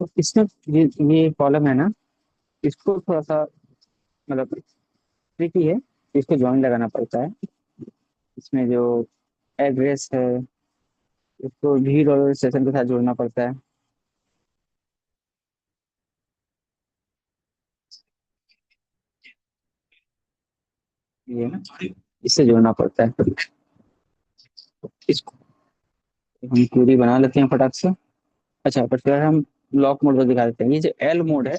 तो इसमें ये कॉलम है ना, इसको थोड़ा सा मतलब ट्रिकी है। इसको ज्वाइन लगाना पड़ता है। इसमें जो एड्रेस है उसको भी डॉलर सेशन के साथ जोड़ना पड़ता है। ये ना, इससे जोड़ना पड़ता है। इसको हम क्वेरी बना लेते हैं फटाक से। अच्छा, पर फिर हम लॉक मोड को दिखा देते हैं। ये जो एल मोड है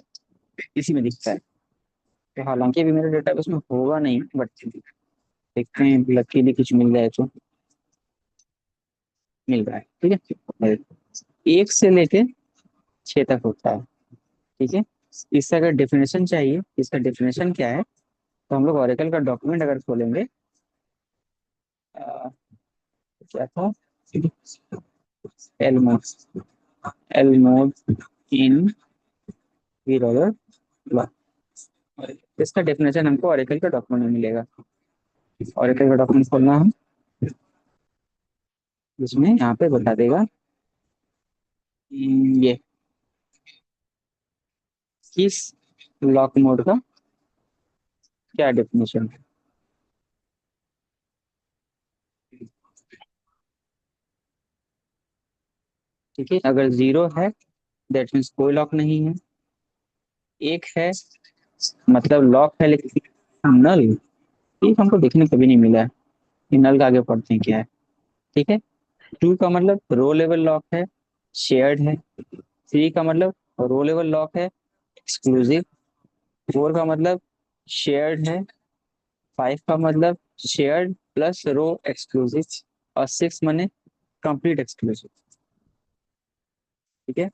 इसी में दिखता है। तो हालांकि अभी मेरे डेटाबेस में होगा नहीं, बट देखते हैं लकीली कुछ मिल जाए तो। मिल रहा है, ठीक है। एक से लेके 6 तक होता है, ठीक है। इसका अगर डेफिनेशन चाहिए, इसका डेफिनेशन क्या है, तो हम लोग ओरेकल का डॉक्यूमेंट अगर खोलेंगे, अ, क्या था, एल मोड, एल मोड इन वीर, इसका डेफिनेशन हमको ओरेकल का डॉक्यूमेंट में मिलेगा। ओरेकल का डॉक्यूमेंट खोलना है, जिसमें यहाँ पे बता देगा ये किस लॉक मोड का क्या डेफिनेशन है। ठीक है, अगर जीरो है दैट मीन्स कोई लॉक नहीं है। एक है मतलब लॉक है लेकिन नल, एक हमको देखने को कभी नहीं मिला है कि नल का आगे पढ़ते हैं क्या है। ठीक है। टू का मतलब रो लेवल लॉक है, शेयर्ड है। थ्री का मतलब रो लेवल लॉक है, एक्सक्लूसिव। फोर का मतलब शेयर्ड है। फाइव का मतलब शेयर्ड प्लस रो एक्सक्लूसिव। और सिक्स माने कंप्लीट एक्सक्लूसिव। ठीक है।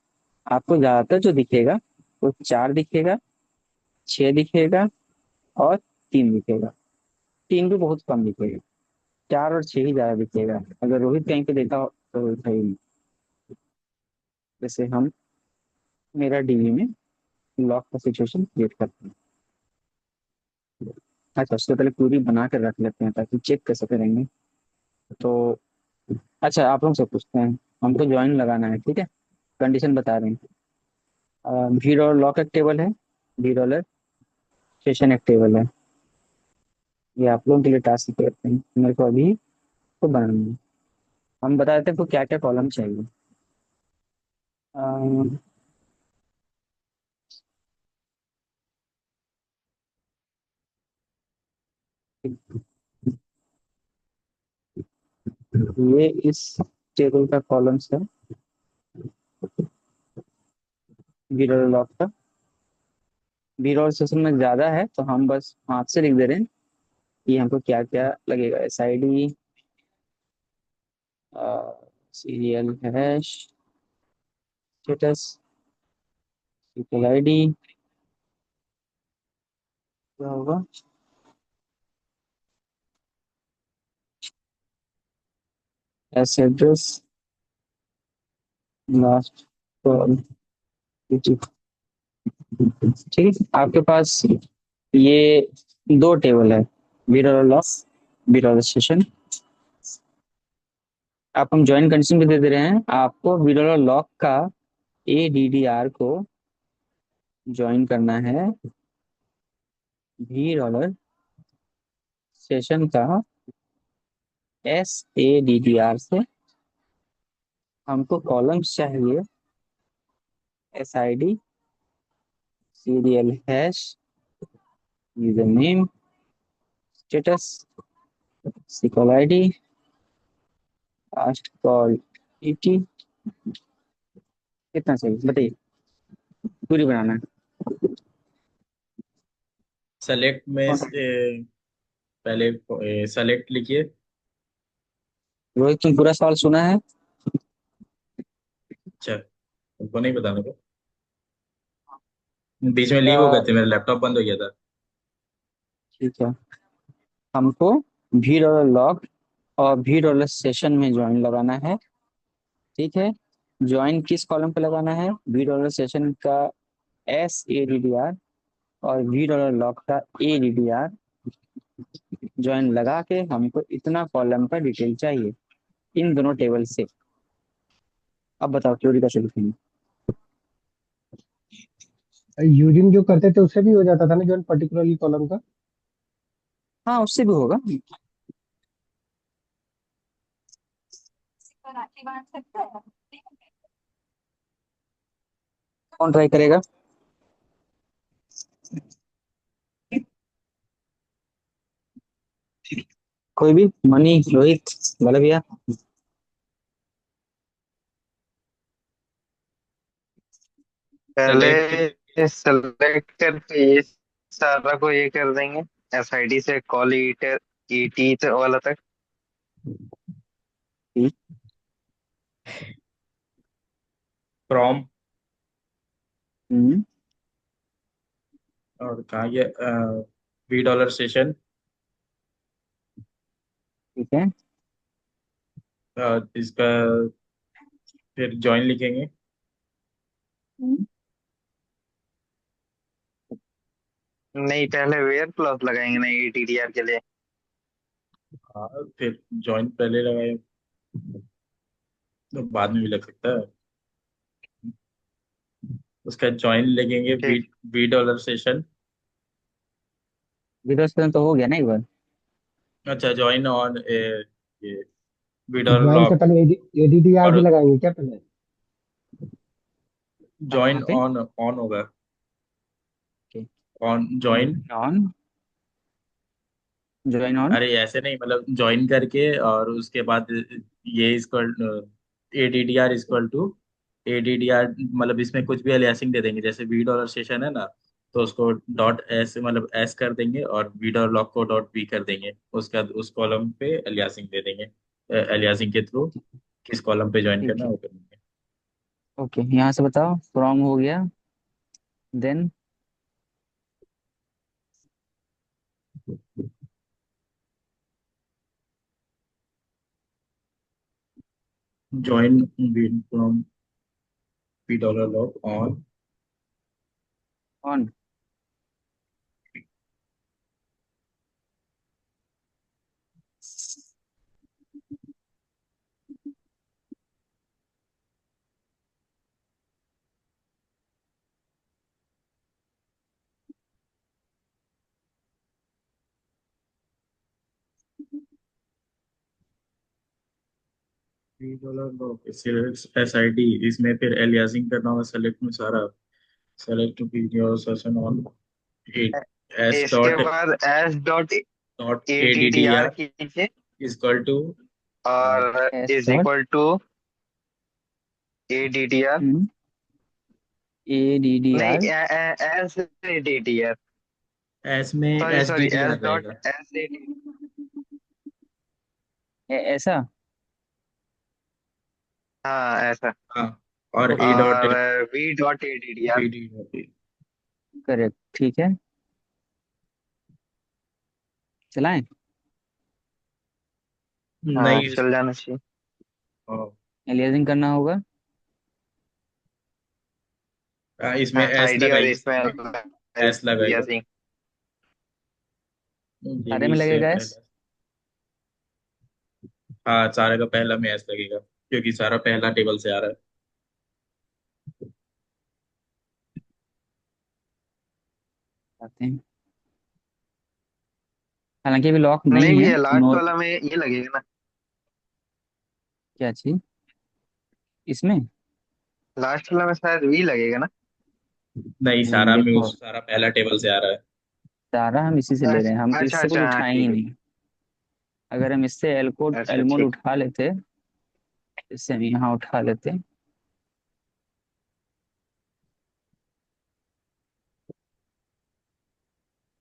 आपको ज्यादातर जो दिखेगा वो चार दिखेगा, छह दिखेगा और तीन दिखेगा। तीन भी बहुत कम दिखेगा, चार और छह ही ज्यादा दिखेगा। अगर रोहित कहीं पे देखा हो तो रोहित है ही नहीं। जैसे हम मेरा डीबी में लॉक का सिचुएशन क्रिएट करते हैं। अच्छा, उससे पहले पूरी बना कर रख लेते हैं ताकि चेक कैसे करेंगे। तो अच्छा, आप लोग से पूछते हैं। हमको ज्वाइन लगाना है, ठीक है। कंडीशन बता रहे हैं। भी डॉलर लॉक एक टेबल है, भी डॉलर सेशन एक टेबल है। ये आप लोगों के लिए टास्क करते हैं, मेरे को अभी तो बनाना है। हम बता देते हैं आपको क्या क्या कॉलम चाहिए। अ, ये इस टेबल का कॉलम्स है, भी डॉलर लॉक का। बी रोल सेशन में ज्यादा है तो हम बस हाथ से लिख दे रहे हैं कि हमको क्या क्या लगेगा। S I D, serial hash, status, people I D, क्या होगा, एस एड्रेस, लास्ट कॉल। ठीक है, आपके पास ये दो टेबल है, बीरर लॉक, बीरर सेशन। आप हम ज्वाइन कंडीशन भी दे दे रहे हैं आपको। बीरर लॉक का ए डी डी आर को ज्वाइन करना है भी डॉलर सेशन का S A D D R से। हमको कॉलम्स चाहिए, S I D, serial hash, user name, status, sequel I D, last call ET. कितना चाहिए बताइए, पूरी बनाना है। सेलेक्ट में कौन सा? से पहले सेलेक्ट लिखिए। रोहित, तुम पूरा सवाल सुना है? अच्छा, तुमको नहीं बताने को। बीच में लीव हो गए क्या? थे, मेरा लैपटॉप बंद हो गया था। ठीक है। हमको भी डॉलर लॉग और भी डॉलर सेशन में ज्वाइन लगाना है, ठीक है। ज्वाइन किस कॉलम पे लगाना है? भी डॉलर सेशन का S A D D are और भी डॉलर लॉग का A D D are. Join लगा के हमको इतना कॉलम का डिटेल चाहिए इन दोनों टेबल से। अब बताओ क्वेरी कैसे लिखेंगे। यूजिंग जो करते थे उससे भी हो जाता था ना, जो पर्टिकुलरली कॉलम का। हाँ उससे भी होगा। कौन ट्राई करेगा। कोई भी, मनी, रोहित, बोले भैया। सेलेक्ट। पहले सेलेक्ट करके ये सारा को ये कर देंगे, एसआईडी से कॉल ईटर ईटी वाला तक। ठीक। फ्रॉम। हम्म। और कहाँ ये वी डॉलर स्टेशन। ठीक है। इसका फिर ज्वाइन लिखेंगे। हम्म। नहीं, पहले वेयर क्लॉज लगाएंगे ना ईटीडीआर के लिए। हाँ फिर ज्वाइन पहले लगाए तो बाद में भी लग सकता है। उसका ज्वाइन लिखेंगे वी। ठीक। We dollar station. विदर्भ से तो हो गया ना एक बार। अच्छा ज्वाइन ऑन ये वी डॉलर ज्वाइन से लॉक। पहले एडीडीआर और भी लगाएंगे क्या पहले? ज्वाइन कहाँ पे। ऑन ऑन होगा। On join. Join on. Join on. अरे ऐसे नहीं, मतलब ज्वाइन करके और उसके बाद ये equal ADDR equal to ADDR, मतलब इसमें कुछ भी अलियासिंग दे देंगे, जैसे वी डॉलर स्टेशन है ना, तो उसको डॉट एस मतलब एस कर देंगे और वी डॉलर लॉक को डॉट बी कर देंगे। उसका उस कॉलम पे अलियासिंग दे देंगे, अलियासिंग के थ्रू किस कॉलम पे ज्वाइन करना ठीक है है। वो कर देंगे। ओके यहाँ से बताओ फ्रॉम हो गया। Then. Join V from V dollar lock on. On. V dollar lock S I D, इसमें फिर एलियासिंग करना होगा सेलेक्ट में सारा। Select video session on S इसके डॉट बाद S dot dot ADDR ADDR कीजिए इक्वल टू। और S is dot. Equal to ADDR. A D D नहीं, आर। S ADDR. एस में sorry S D sorry, D S R dot रहेगा। S AD. ऐसा। हाँ ऐसा। हाँ। और ए डॉट और V dot ADDR. B D dot. Correct ठीक है। चलाएं। हाँ नहीं चल जाना चाहिए। एलियासिंग करना होगा। इसमें हाँ एस आईडी और लगाइए इसमें इसमें। एस लगाएगा। सिंह। ये सारे भी में इससे लगेगा एस। पहला। हाँ सारे का पहला में एस लगेगा क्योंकि सारा पहला टेबल से आ रहा है। आते हैं। हालांकि अभी लॉक नहीं नहीं है भैया, लास्ट नो। वाला में ये लगेगा ना। क्या चीज। इसमें। लास्ट वाला में शायद वी लगेगा ना। नहीं, सारा में देखो उस सारा पहला टेबल से आ रहा है। सारा हम इसी से ले रहे हैं, हम तो अच्छा इससे कुछ अच्छा, हाँ उठाए ही ठीक है। नहीं। अगर हम इससे एल कोड अच्छा एल मोड ठीक। उठा लेते, इससे हम यहाँ उठा लेते।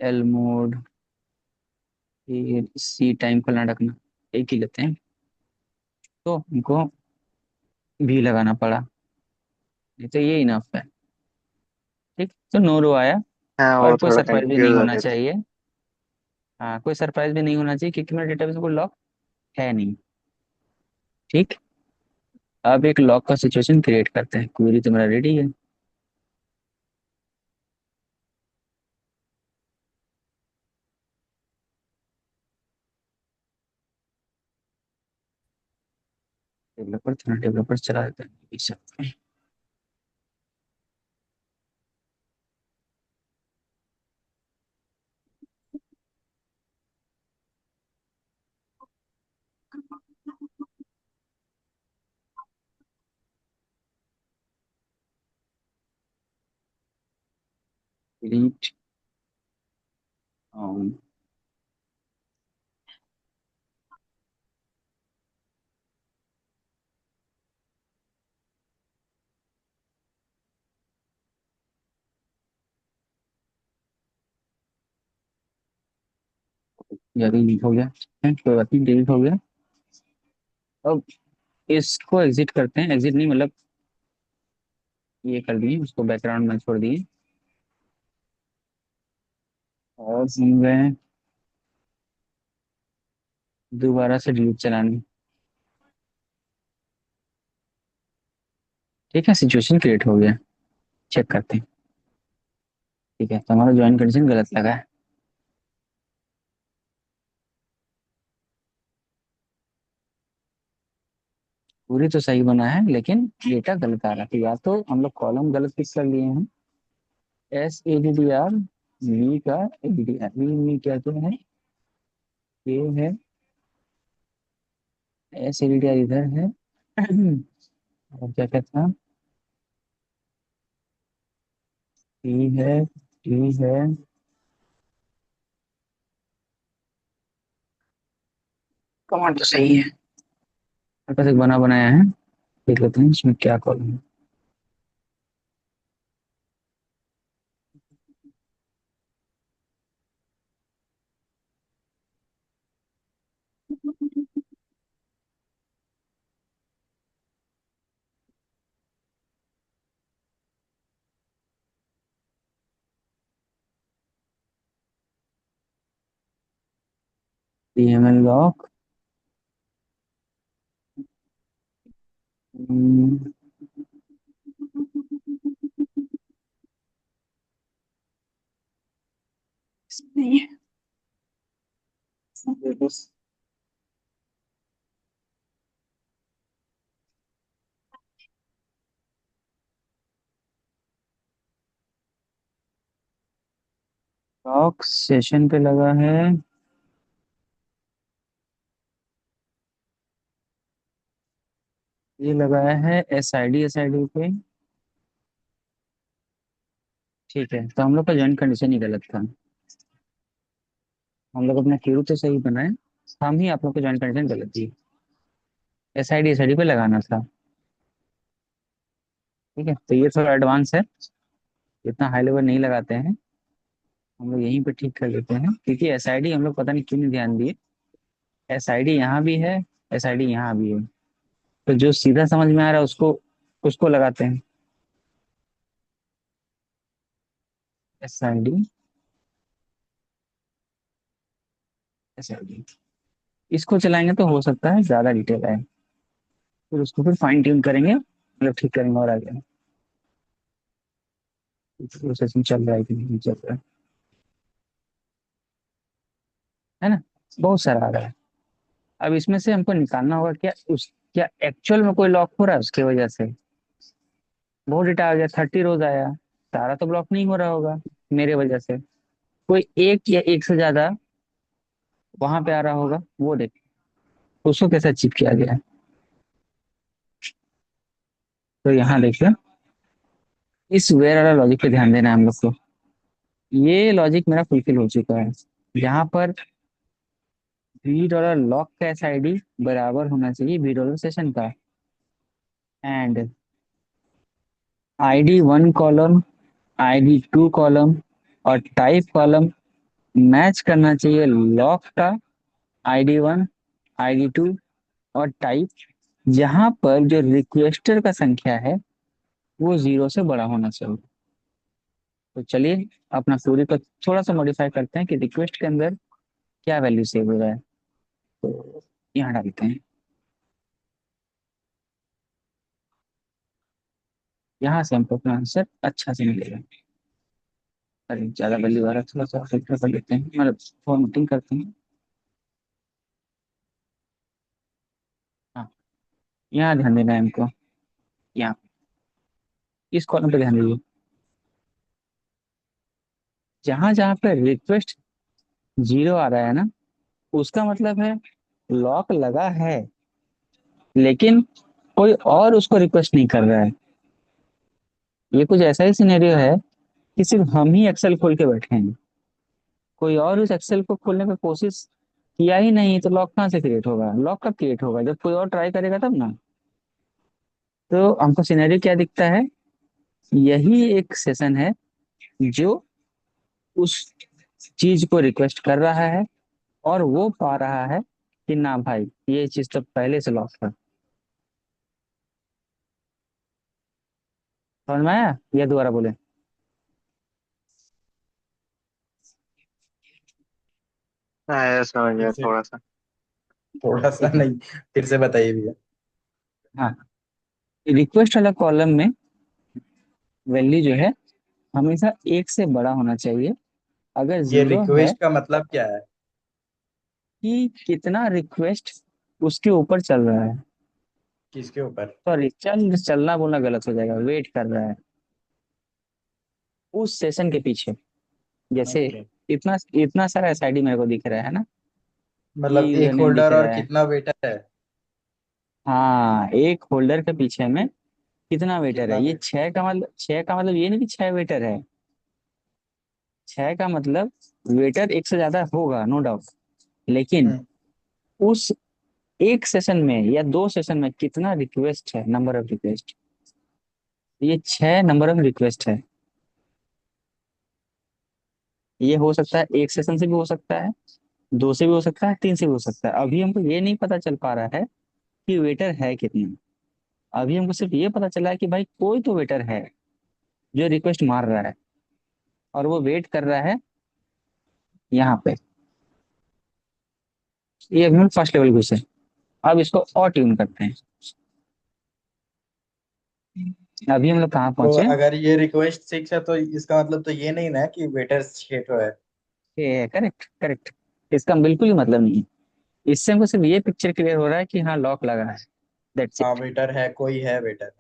एल मोड फिर सी टाइम को ना रखना, एक ही लेते हैं। तो हमको भी लगाना पड़ा, नहीं तो ये इनफ है। ठीक तो नो रो आया। हाँ और वो कोई थोड़ा सरप्राइज भी कंफ्यूज नहीं हो होना रहे थे। चाहिए। हाँ कोई सरप्राइज भी नहीं होना चाहिए क्योंकि मेरा डेटाबेस को लॉक है नहीं। ठीक। अब एक लॉक का सिचुएशन क्रिएट करते हैं, क्वेरी तो मेरा रेडी है। डेवलपर था, डेवलपर चला देते हैं ये सब। डिलीट। या डिलीट हो गया है, कोई बात नहीं, डिलीट हो गया। अब इसको एग्जिट करते हैं, एग्जिट नहीं मतलब ये कर दिए, उसको बैकग्राउंड में छोड़ दिए और हम गए दोबारा से डिलीट चलाने। ठीक है, सिचुएशन क्रिएट हो गया। चेक करते हैं। ठीक है, तो हमारा ज्वाइन कंडीशन गलत लगा है। पूरी तो सही बना है लेकिन डेटा गलत आ रहा है, या तो हम लोग कॉलम गलत फिक्स कर लिए हैं। S A D D R V का A D D R V क्या तो है, ये है S A D D R इधर है। और क्या क्या था, टी है, टी है। कमांड तो सही है, मेरे पास एक बना बनाया है। देख लेते हैं इसमें क्या कॉलम है। DML लॉक, लॉक सेशन पे लगा है। ये लगाया है एस आई डी पे। ठीक है, तो हम लोग का जॉइन कंडीशन ही गलत था। हम लोग अपना क्यू तो सही बनाए, हम ही आप लोग का जॉइन कंडीशन गलत थी। एस आई डी पे लगाना था। ठीक है, तो ये थोड़ा एडवांस है, इतना हाई लेवल नहीं लगाते हैं हम लोग, यहीं पे ठीक कर लेते हैं क्योंकि एस आई डी हम लोग पता नहीं क्यों नहीं ध्यान दिए। एस आई डी यहाँ भी है, एस आई डी यहाँ भी है, तो जो सीधा समझ में आ रहा है उसको उसको लगाते हैं। S I D, S I D, इसको चलाएंगे तो हो सकता है ज्यादा डिटेल आए, फिर उसको फिर फाइन ट्यून करेंगे, मतलब ठीक करेंगे और आगे प्रोसेसिंग चल रहा है कि नहीं चल रहा है ना। बहुत सारा आ रहा है। अब इसमें से हमको निकालना होगा क्या उस, क्या एक्चुअल में कोई लॉक हो रहा है उसकी वजह से। बहुत डेटा आ गया, 30 रोज आया, सारा तो ब्लॉक नहीं हो रहा होगा मेरे वजह से। कोई एक या एक से ज्यादा वहां पे आ रहा होगा, वो देख, उसको कैसे अचीव किया गया है। तो यहाँ देखिए, इस वेयर वाला लॉजिक पे ध्यान देना है हम लोग को। ये लॉजिक मेरा फुलफिल हो चुका है, यहाँ पर $v लॉक का एस बराबर होना चाहिए $v सेशन का, and ID 1 column, ID 2 column और टाइप कॉलम मैच करना चाहिए लॉक का ID 1, ID 2 और टाइप, जहां पर जो रिक्वेस्टर का संख्या है वो 0 से बड़ा होना चाहिए। तो चलिए अपना क्वेरी को थोड़ा सा मॉडिफाई करते हैं कि रिक्वेस्ट के अंदर क्या वैल्यू सेव हो रहा है, तो यहाँ डालते हैं। यहाँ से हमको अपना आंसर अच्छा से मिलेगा। अरे ज्यादा वैल्यू आ रहा है, थोड़ा सा फिल्टर कर लेते हैं, मतलब फॉर्मेटिंग करते हैं। हाँ, यहाँ ध्यान देना है हमको, यहाँ इस कॉलम पे ध्यान दीजिए। जहां जहां पे रिक्वेस्ट जीरो आ रहा है ना, उसका मतलब है लॉक लगा है, लेकिन कोई और उसको रिक्वेस्ट नहीं कर रहा है। ये कुछ ऐसा ही सिनेरियो है कि सिर्फ हम ही एक्सेल खोल के बैठे हैं, कोई और उस एक्सेल को खोलने की कोशिश किया ही नहीं, तो लॉक कहाँ से क्रिएट होगा? लॉक कब क्रिएट होगा? जब कोई और ट्राई करेगा तब ना। तो हमको सिनेरियो क्या दिखता है? यही एक सेशन है जो उस चीज को रिक्वेस्ट कर रहा है, और वो पा रहा है कि ना भाई ये चीज तो पहले से लॉक था। समझ में आया? ये दोबारा बोले। समझ फिर गया से थोड़ा सा। थोड़ा सा ठीक है। नहीं, फिर से बताइए भैया। हाँ, रिक्वेस्ट वाला कॉलम में वैल्यू जो है हमेशा एक से बड़ा होना चाहिए। अगर ये जीरो है रिक्वेस्ट का मतलब क्या है? कि कितना रिक्वेस्ट उसके ऊपर चल रहा है। किसके ऊपर? सॉरी, चलना बोलना गलत हो जाएगा, वेट कर रहा है उस सेशन के पीछे। जैसे ओके, इतना इतना सारा एसआईडी मेरे को दिख रहा है ना, ये मतलब यूजर एक नेम दिख होल्डर और रहा है। कितना वेटर है? हाँ, एक होल्डर के पीछे में कितना वेटर कितना है? ये वेट? छह का मतलब ये नहीं कि छह वेटर है। छह का मतलब वेटर एक से ज्यादा होगा, नो डाउट, लेकिन हम्म, उस एक सेशन में या दो सेशन में कितना रिक्वेस्ट है, नंबर ऑफ रिक्वेस्ट। ये छह नंबर ऑफ रिक्वेस्ट है। ये हो सकता है एक सेशन से भी हो सकता है, दो से भी हो सकता है, तीन से भी हो सकता है। अभी हमको ये नहीं पता चल पा रहा है कि वेटर है कितना। अभी हमको सिर्फ ये पता चला है कि भाई कोई तो वेटर है जो रिक्वेस्ट मार रहा है, और वो वेट कर रहा है यहाँ पे। ये अभी हम फर्स्ट लेवल घुसे। अब इसको और ट्यून करते हैं। अभी हम लोग कहाँ तो पहुंचे? अगर ये रिक्वेस्ट सिक्स है तो इसका मतलब तो ये नहीं ना कि वेटर छेटो है। ये करेक्ट करेक्ट, इसका बिल्कुल ही मतलब नहीं है। इससे हमको सिर्फ ये पिक्चर क्लियर हो रहा है कि हाँ लॉक लगा है, दैट्स हाँ इट। वेटर है, कोई है वेटर।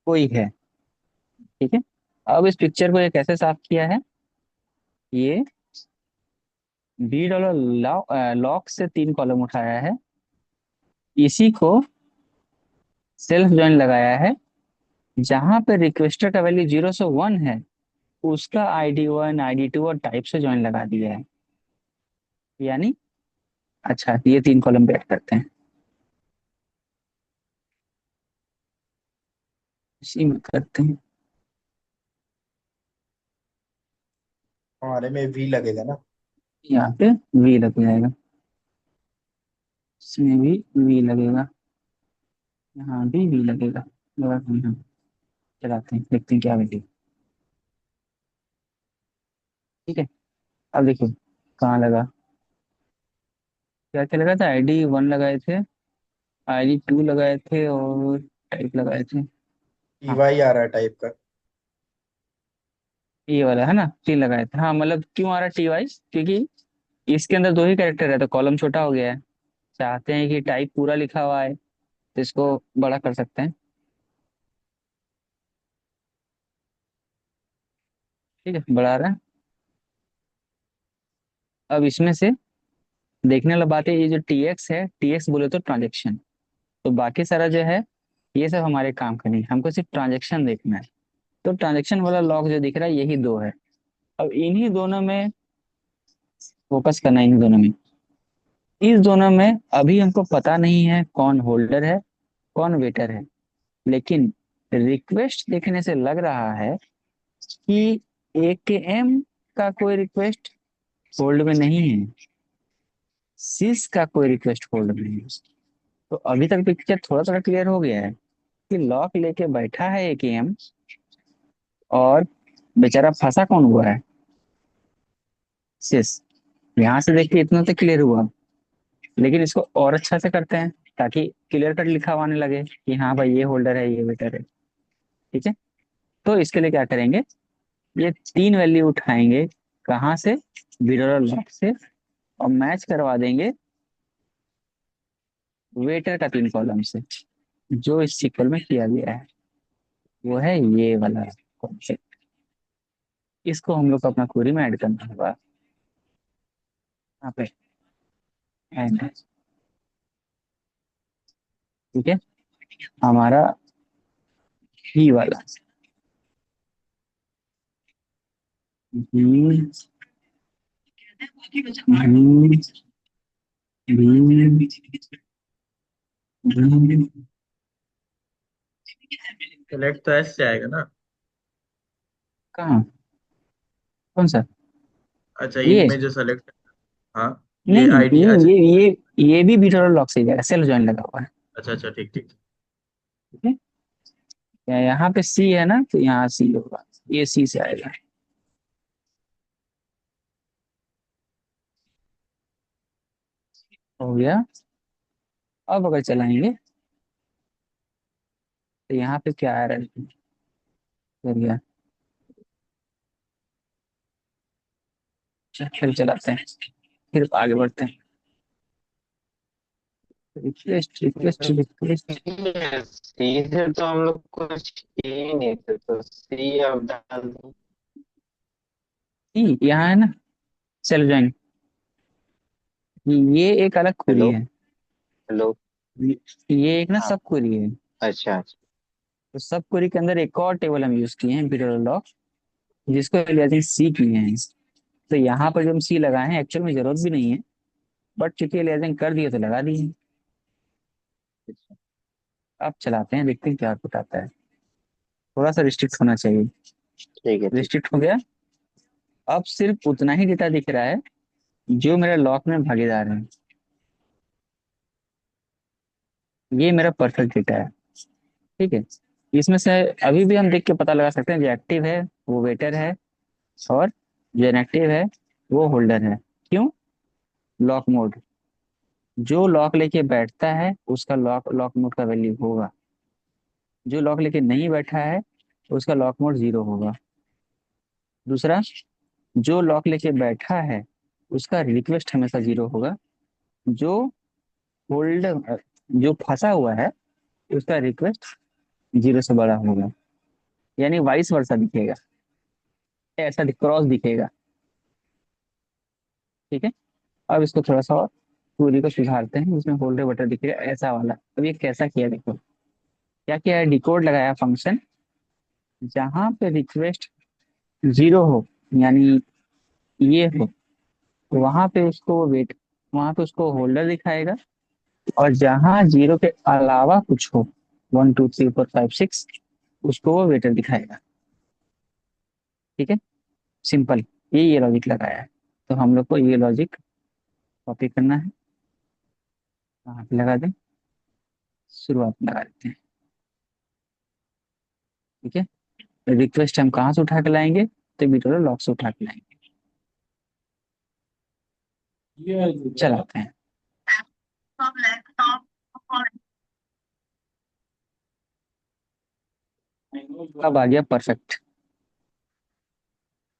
कोई है। ठीक है। अब इस पिक्चर को ये कैसे साफ किया है? ये $B लॉक से तीन कॉलम उठाया है, इसी को सेल्फ ज्वाइन लगाया है। जहां पे रिक्वेस्टर का वैल्यू 0 से 1 है, उसका ID 1 ID 2 और टाइप से ज्वाइन लगा दिया है। यानी अच्छा, ये तीन कॉलम पे ऐड करते हैं, इसी में करते हैं। हमारे में वी लगेगा ना? यहाँ पे वी लग जाएगा, इसमें भी वी लगेगा, यहाँ भी वी लगेगा। लगा के हम चलाते हैं, देखते हैं क्या वैल्यू। ठीक है। अब देखो कहाँ लगा, क्या क्या लगा था? ID 1 लगाए थे, ID 2 लगाए थे, और टाइप लगाए थे। हाँ, टीवाई आ रहा है टाइप का। ये वाला है ना, तीन लगाए थे। हाँ, मतलब क्यों आ रहा है TY? क्योंकि इसके अंदर दो ही कैरेक्टर है तो कॉलम छोटा हो गया है। चाहते हैं कि टाइप पूरा लिखा हुआ है तो इसको बड़ा कर सकते हैं। ठीक है, बड़ा रहा है। अब इसमें से देखने वाला बात है, ये जो TX है, TX बोले तो ट्रांजेक्शन। तो बाकी सारा जो है ये सब हमारे काम का नहीं है, हमको सिर्फ ट्रांजेक्शन देखना है। तो ट्रांजेक्शन वाला लॉग जो दिख रहा है यही दो है। अब इन्हीं दोनों में फोकस करना है, इन्हीं दोनों में। इस दोनों में अभी हमको पता नहीं है कौन होल्डर है कौन वेटर है, लेकिन रिक्वेस्ट देखने से लग रहा है कि AKM का कोई रिक्वेस्ट होल्ड में नहीं है, सिस का कोई रिक्वेस्ट होल्ड में नहीं है। तो अभी तक पिक्चर थोड़ा थोड़ा क्लियर हो गया है कि लॉक लेके बैठा है AKM, और बेचारा फंसा कौन हुआ है? सिस। यहाँ से देख के इतना तो क्लियर हुआ, लेकिन इसको और अच्छा से करते हैं ताकि क्लियर कट लिखा हुआ आने लगे कि हाँ भाई ये होल्डर है ये वेटर है। ठीक है। तो इसके लिए क्या करेंगे, ये तीन वैल्यू उठाएंगे, कहाँ से? विड्रॉ लॉक से, और मैच करवा देंगे वेटर का तीन कॉलम से। जो इस सीक्वल में किया गया है वो है ये वाला कॉन्सेप्ट। इसको हम लोग को अपना क्वेरी में ऐड करना होगा। यहाँ पे एंड, ठीक है, हमारा ही वाला भी भी भी भी सेलेक्ट तो एस से आएगा ना। कहाँ, कौन सा? अच्छा, इन ये में जो सेलेक्ट, हाँ, ये नहीं, आईडी, अच्छा। ये भी बीटा लॉक से जाएगा, सेल्फ जॉइन लगा हुआ है। अच्छा अच्छा, ठीक ठीक। ठीक है, यहाँ पे सी है ना, तो यहाँ सी होगा, ये सी से आएगा। हो गया। अब अगर चलाएंगे तो यहाँ पे क्या आ रहा है, हो गया। फिर चलाते हैं, फिर आगे बढ़ते हैं। Request request request. सीधे तो हम लोग कुछ किए ही नहीं थे, तो सी अब डाल दो। सी यहाँ है ना, सेल्फ जॉइन, ये एक अलग क्वेरी हेलो। है। हेलो। ये एक ना हाँ। सब क्वेरी है। अच्छा अच्छा। तो सब क्वेरी के अंदर एक और टेबल हम यूज किए हैं, बीटा लॉक, जिसको एलियासिंग सी किए हैं। तो यहाँ पर जो हम सी लगाए हैं एक्चुअल में जरूरत भी नहीं है, बट चूंकि एलियासिंग कर दिए तो लगा दी है। अब चलाते हैं, देखते हैं क्या आउटपुट आता है। थोड़ा सा रिस्ट्रिक्ट होना चाहिए। ठीक है ठीक। रिस्ट्रिक्ट हो गया। अब सिर्फ उतना ही डेटा दिख रहा है जो मेरा लॉक में भागीदार है। ये मेरा परफेक्ट डेटा है। ठीक है, इसमें से अभी भी हम देख के पता लगा सकते हैं, जो एक्टिव है वो वेटर है, और जो इनएक्टिव है वो होल्डर है। क्यों? लॉक मोड, जो लॉक लेके बैठता है उसका लॉक लॉक मोड का वैल्यू होगा, जो लॉक लेके नहीं बैठा है उसका लॉक मोड 0 होगा। दूसरा, जो लॉक लेके बैठा है उसका रिक्वेस्ट हमेशा 0 होगा, जो होल्ड जो फंसा हुआ है उसका रिक्वेस्ट 0 से बड़ा होगा। यानी वाइस वर्सा दिखेगा, ऐसा क्रॉस दिखेगा। ठीक है, अब इसको थोड़ा सा और पूरी को सुधारते हैं, इसमें होल्डर बटन दिखेगा ऐसा वाला। अब ये कैसा किया देखो, क्या किया है, डिकोड लगाया फंक्शन, जहां पे रिक्वेस्ट 0 हो, यानी ये हो, वहां पे उसको वेट, वहां पे उसको होल्डर दिखाएगा। और जहां 0 के अलावा कुछ हो, 1 2 3 4 5 6, उसको वो वेटर दिखाएगा। ठीक है, सिंपल, ये लॉजिक लगाया है। तो हम लोग को ये लॉजिक कॉपी करना है, वहां पे लगा दें, शुरुआत में लगा देते हैं। ठीक है, रिक्वेस्ट हम कहाँ से उठा के लाएंगे, तो बीटोर लॉक से उठा के लाएंगे। चलाते हैं। अब आ गया परफेक्ट,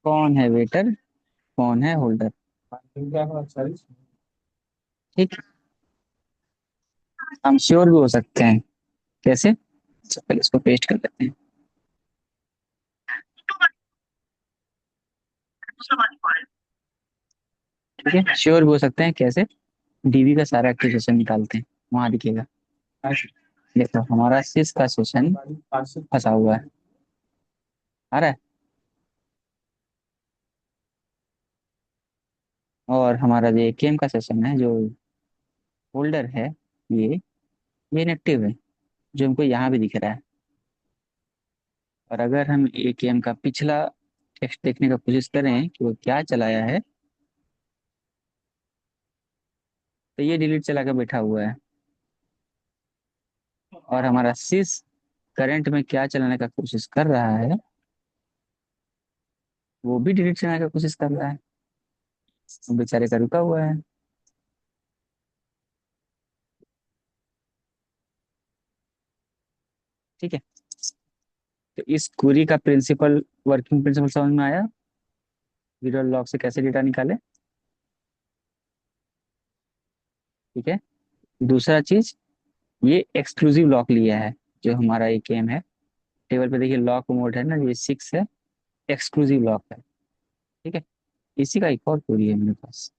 कौन है वेटर, कौन है होल्डर। ठीक, हम श्योर भी हो सकते हैं। कैसे? तो पहले इसको पेस्ट कर देते हैं। ठीक है, श्योर भी हो सकते हैं कैसे, डीबी का सारा एक्टिव सेशन निकालते हैं, वहां दिखेगा। देखो हमारा सिस का सेशन फंसा हुआ है, आ रहा है। और हमारा जो एकेएम का सेशन है, जो होल्डर है, ये ये इनएक्टिव है, जो हमको यहाँ भी दिख रहा है। और अगर हम एकेएम का पिछला टेक्स्ट देखने का कोशिश करें कि वो क्या चलाया है, तो ये डिलीट चला के बैठा हुआ है। और हमारा सिस करंट में क्या चलाने का कोशिश कर रहा है, वो भी डिलीट चलाने का कोशिश कर रहा है। वो बेचारे का रुका हुआ है। ठीक है, तो इस क्वेरी का प्रिंसिपल, वर्किंग प्रिंसिपल समझ में आया, वीडियो लॉग से कैसे डेटा निकाले। ठीक है, दूसरा चीज, ये एक्सक्लूसिव लॉक लिया है जो हमारा ये गेम है। टेबल पे देखिए लॉक मोड है ना, ये 6 है, एक्सक्लूसिव लॉक है। ठीक है। इसी का एक और क्वेरी है मेरे पास,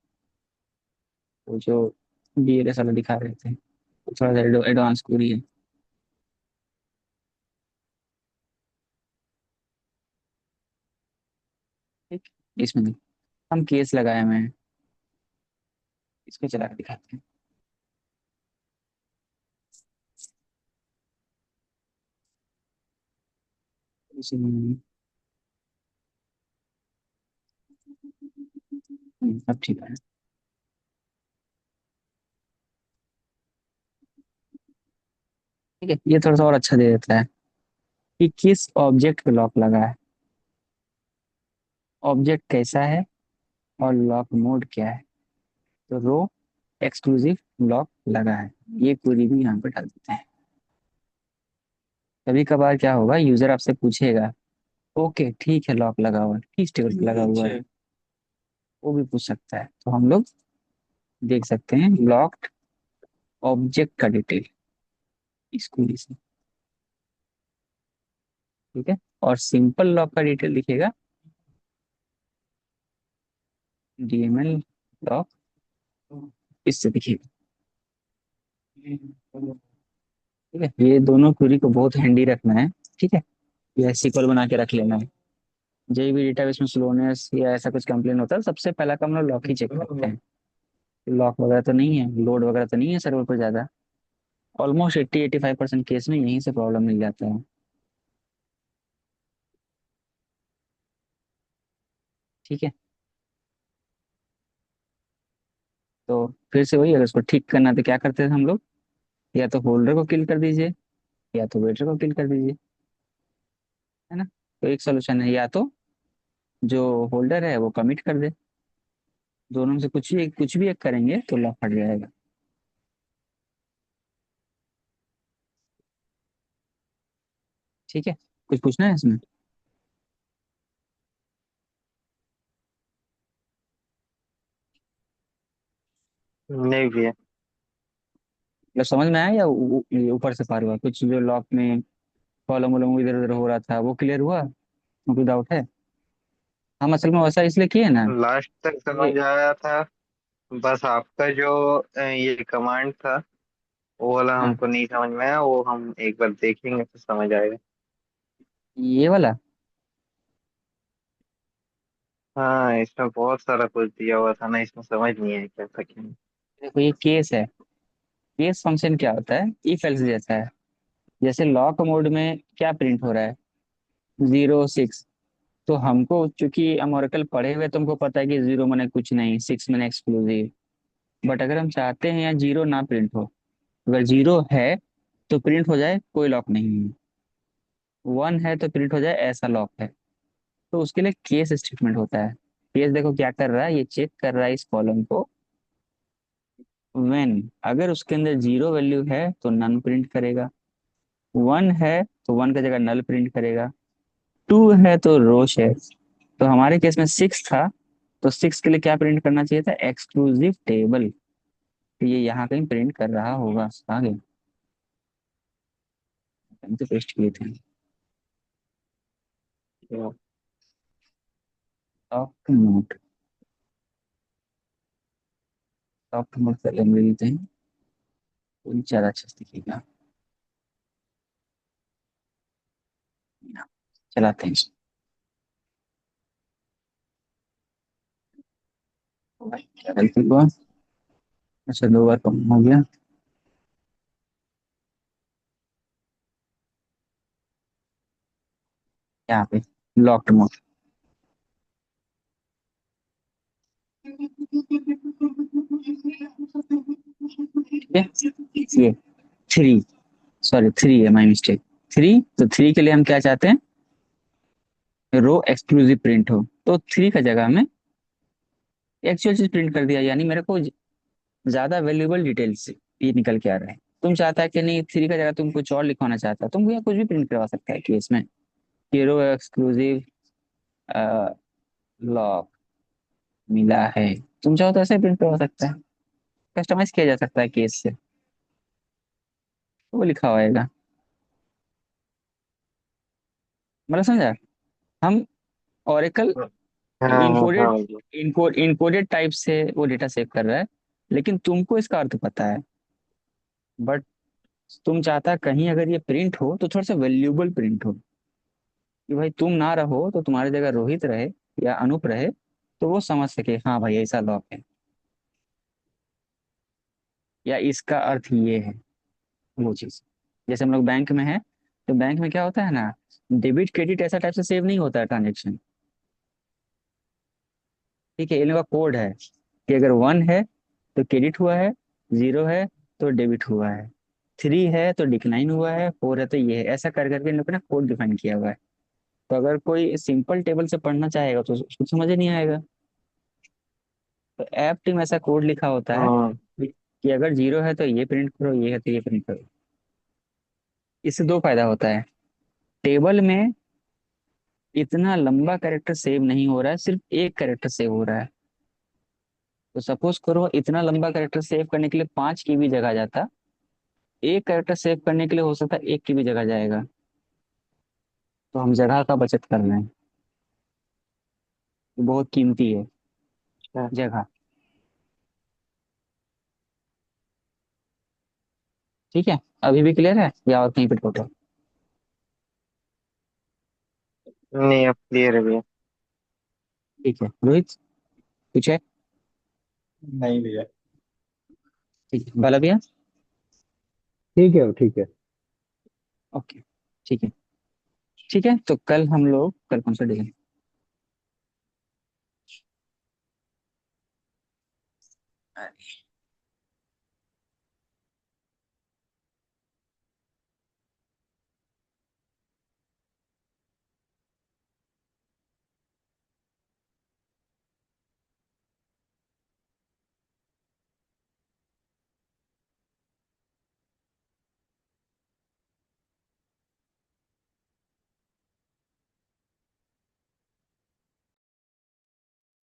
वो जो BLS वाला दिखा रहे थे, वो थोड़ा सा एडवांस क्वेरी है। ठीक। इसमें हम केस लगाए हुए हैं, इसको चला के दिखाते हैं। इसमें अब ठीक है। ठीक है, ये थोड़ा सा और अच्छा दे देता है कि किस ऑब्जेक्ट पे लॉक लगा है, ऑब्जेक्ट कैसा है, और लॉक मोड क्या है। तो रो एक्सक्लूसिव लॉक लगा है, ये क्वेरी भी यहाँ पे डाल देते हैं। कभी कभार क्या होगा, यूजर आपसे पूछेगा ओके ठीक है लॉक लगा हुआ है, किस टेबल पे लगा हुआ है, वो भी पूछ सकता है। तो हम लोग देख सकते हैं लॉक्ड ऑब्जेक्ट का डिटेल इस क्वेरी से। ठीक है। और सिंपल लॉक का डिटेल दिखेगा DML लॉक, इससे दिखेगा। ठीक है, ये दोनों क्वेरी को बहुत हैंडी रखना है। ठीक है, या SQL बना के रख लेना है। जब भी डेटाबेस में स्लोनेस या ऐसा कुछ कंप्लेन होता है, सबसे पहला काम हम लोग लॉक ही चेक करते हैं। लॉक वगैरह तो नहीं है, लोड वगैरह तो नहीं है सर्वर पर ज्यादा। ऑलमोस्ट 80-85% केस में यहीं से प्रॉब्लम मिल जाता है। ठीक है। तो फिर से वही, अगर उसको ठीक करना है तो क्या करते थे हम लोग, या तो होल्डर को किल कर दीजिए, या तो वेटर को किल कर दीजिए, है ना। तो एक सोल्यूशन है, या तो जो होल्डर है वो कमिट कर दे, दोनों में से कुछ भी एक करेंगे तो लॉक हट जाएगा। ठीक है। कुछ पूछना है इसमें? नहीं भी है। मतलब समझ में आया, या ये ऊपर से पार हुआ कुछ, जो लॉक में कॉलम वॉलम इधर उधर हो रहा था वो क्लियर हुआ? कोई डाउट है? हम असल में वैसा इसलिए किए ना, लास्ट तक समझ ये आया था। बस आपका जो ये कमांड था वो वाला हाँ, हमको नहीं समझ में आया, वो हम एक बार देखेंगे तो समझ आएगा। ये वाला। हाँ, इसमें बहुत सारा कुछ दिया हुआ था ना, इसमें समझ नहीं है क्या था क्या नहीं। देखो ये केस है, केस फंक्शन क्या होता है, इफ एल्स जैसा है। जैसे लॉक मोड में क्या प्रिंट हो रहा है, 0 6। तो हमको चूंकि हम ओरेकल पढ़े हुए, तुमको पता है कि 0 मैंने कुछ नहीं, 6 मैंने एक्सक्लूसिव। बट अगर हम चाहते हैं यहाँ 0 ना प्रिंट हो, अगर 0 है तो प्रिंट हो जाए कोई लॉक नहीं है, 1 है तो प्रिंट हो जाए ऐसा लॉक है। तो उसके लिए केस स्टेटमेंट होता है। केस देखो क्या कर रहा है, ये चेक कर रहा है इस कॉलम को। व्हेन, अगर उसके अंदर 0 वैल्यू है तो नन प्रिंट करेगा, 1 है तो 1 का जगह नल प्रिंट करेगा, 2 है तो रोश है। तो हमारे केस में 6 था, तो 6 के लिए क्या प्रिंट करना चाहिए था, एक्सक्लूसिव टेबल। तो ये यहाँ कहीं प्रिंट कर रहा होगा आगे, हम तो पेस्ट किए थे। सॉफ्ट नोट, सॉफ्ट नोट पहले हम ले लेते हैं, तो ज्यादा अच्छा से दिखेगा। चलाते हैं इसको। क्या गलती हुआ? अच्छा, 2 बार कम हो गया। यहाँ पे लॉक्ड मोड। ठीक है, ये 3, सॉरी 3 है, माई मिस्टेक। 3, तो 3 के लिए हम क्या चाहते हैं, रो एक्सक्लूसिव प्रिंट हो। तो 3 का जगह में एक्चुअल चीज प्रिंट कर दिया, यानी मेरे को ज्यादा वैल्यूएबल डिटेल्स ये निकल के आ रहा है। तुम चाहता है कि नहीं, 3 का जगह तुम कुछ और लिखवाना चाहता है, तुम यहाँ कुछ भी प्रिंट करवा सकता है कि इसमें हीरो एक्सक्लूसिव लॉक मिला है। तुम चाहो तो ऐसे प्रिंट करवा सकता है, कस्टमाइज किया जा सकता है केस से। वो लिखा होएगा। मतलब समझा? हम ओरेकल हाँ हाँ हाँ इनकोडेड भैया। इनकोडेड टाइप से वो डेटा सेव कर रहा है, लेकिन तुमको इसका अर्थ पता है। बट तुम चाहता कहीं अगर ये प्रिंट हो तो थोड़ा सा वैल्यूबल प्रिंट हो, कि भाई तुम ना रहो तो तुम्हारी जगह रोहित रहे या अनूप रहे, तो वो समझ सके हाँ भाई ऐसा लॉक है, या इसका अर्थ ये है। वो चीज जैसे हम लोग बैंक में है, तो बैंक में क्या होता है ना, डेबिट क्रेडिट ऐसा टाइप से सेव नहीं होता है ट्रांजेक्शन। ठीक है, इन लोगों का कोड है कि अगर 1 है तो क्रेडिट हुआ है, 0 है तो डेबिट हुआ है, 3 है तो डिक्लाइन हुआ है, 4 है तो ये है। ऐसा कर करके इन लोगों ने कोड डिफाइन किया हुआ है। तो अगर कोई सिंपल टेबल से पढ़ना चाहेगा तो उसको समझ ही नहीं आएगा। तो ऐप टीम ऐसा कोड लिखा होता है हाँ कि अगर 0 है तो ये प्रिंट करो, ये है तो ये प्रिंट करो। इससे दो फायदा होता है। टेबल में इतना लंबा कैरेक्टर सेव नहीं हो रहा है, सिर्फ एक कैरेक्टर सेव हो रहा है। तो सपोज करो इतना लंबा कैरेक्टर सेव करने के लिए 5 की भी जगह जाता, एक कैरेक्टर सेव करने के लिए हो सकता है 1 की भी जगह जाएगा। तो हम जगह का बचत कर रहे हैं, तो बहुत कीमती है अच्छा। जगह। ठीक है, अभी भी क्लियर है या और कहीं पे टोटल? नहीं अब क्लियर है भैया। ठीक है रोहित, कुछ है? नहीं भैया। ठीक है बाला भैया। ठीक है ठीक है। ओके, ठीक है। ठीक है, तो कल कौन सा डे है?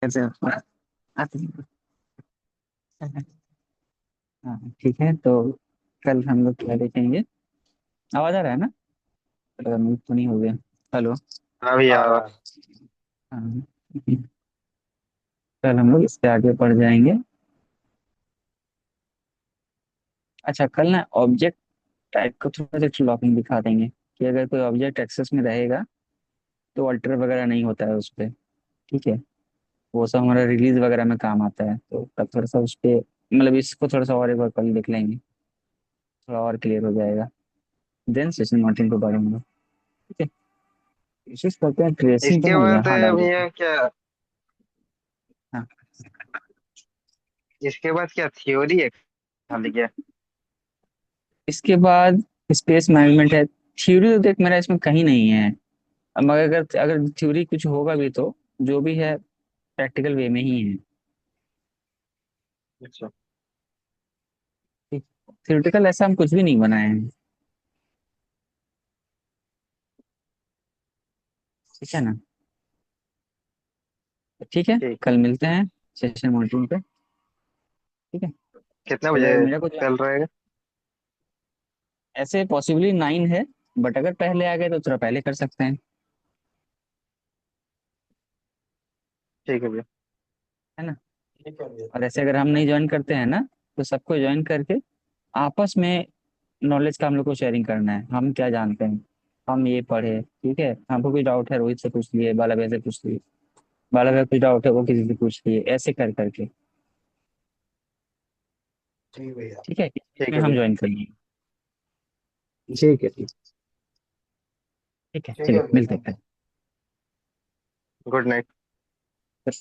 कैसे आते हैं? हाँ ठीक है, तो कल हम लोग क्या देखेंगे? आवाज आ रहा है ना? म्यूट तो नहीं हो गया? हेलो। हाँ भैया। आ रहा है। हाँ, कल हम लोग इससे आगे बढ़ जाएंगे। अच्छा, कल ना ऑब्जेक्ट टाइप का थोड़ा सा लॉकिंग दिखा देंगे, कि अगर कोई ऑब्जेक्ट एक्सेस में रहेगा तो अल्टर वगैरह नहीं होता है उस पर। ठीक है, वो सब हमारा रिलीज वगैरह में काम आता है, तो कल थोड़ा सा उस पे मतलब इसको थोड़ा सा और एक बार कल देख लेंगे, थोड़ा और क्लियर हो जाएगा। देन सेशन नोटिंग को बढ़ेंगे। ठीक है, कोशिश करते हैं ट्रेसिंग पे इसके ना बाद यहाँ डाल देते भैया क्या, हैं। हाँ, इसके बाद क्या थ्योरी है खाली क्या? इसके बाद स्पेस मैनेजमेंट है। थ्योरी तो देख मेरा इसमें कहीं नहीं है। अब अगर अगर थ्योरी कुछ होगा भी तो जो भी है प्रैक्टिकल वे में ही है। अच्छा। थ्योरेटिकल ऐसा हम कुछ भी नहीं बनाए हैं। ठीक है ना? ठीक है, ठीक है। कल मिलते हैं सेशन मॉनिटरिंग पे। ठीक है, कितना बजे अगर मेरा कुछ चल रहेगा? ऐसे पॉसिबली 9 है, बट अगर पहले आ गए तो थोड़ा पहले कर सकते हैं। ठीक है भैया। है ना? ठीक है भैया। और ऐसे अगर हम नहीं ज्वाइन करते हैं ना, तो सबको ज्वाइन करके आपस में नॉलेज का हम लोग को शेयरिंग करना है। हम क्या जानते हैं, हम ये पढ़े, ठीक है, हमको कोई डाउट है रोहित से पूछ लिए, बाला भैया से पूछ लिए, बाला भैया कुछ डाउट है वो किसी से पूछ लिए, ऐसे कर करके। ठीक भैया। ठीक है, ठीक इसमें है हम भैया। ज्वाइन करेंगे। ठीक है ठीक। ठीक है, ठीक चलिए है भैया, मिलते थैंक यू। हैं गुड नाइट। कल।